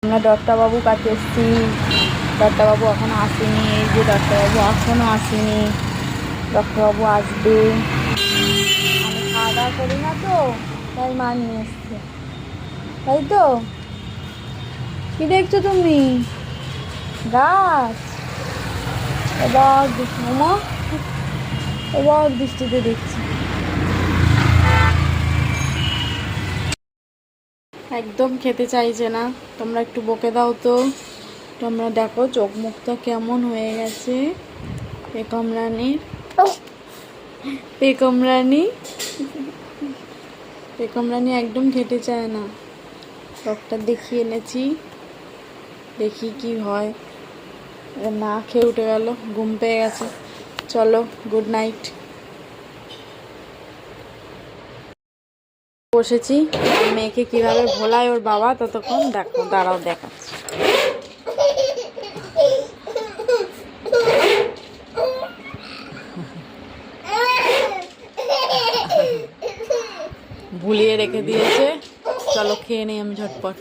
আমরা দত্তাবাবু কাছে এসেছি। দত্তাবাবু এখনো আসেনি। এই যে দত্তাবাবু এখনো আসেনি। দত্তাবাবু আসবে। আমি খাওয়া দাওয়া করি না তো, তাই মা নিয়ে এসছে, তাই তো। কি দেখছো তুমি? গাছ? এবার মা, এবার বৃষ্টিতে দেখছি। একদম খেতে চাইছে না। তোমরা একটু বকে দাও তো। তোমরা দেখো চোখ মুখটা কেমন হয়ে গেছে পেকম রানীর। পেকম রানী, পেকম রানী একদম খেতে চায় না। ডক্টর দেখিয়ে এনেছি, দেখি কি হয়। না খেয়ে উঠে গেল, ঘুম পেয়ে গেছে। চলো, গুড নাইট। বসেছি মেয়েকে কিভাবে ভোলায় ওর বাবা, ততক্ষণ দেখো, দাঁড়াও দেখাচ্ছি। ভুলিয়ে রেখে দিয়েছে। চলো খেয়ে নেই আমি ঝটপট।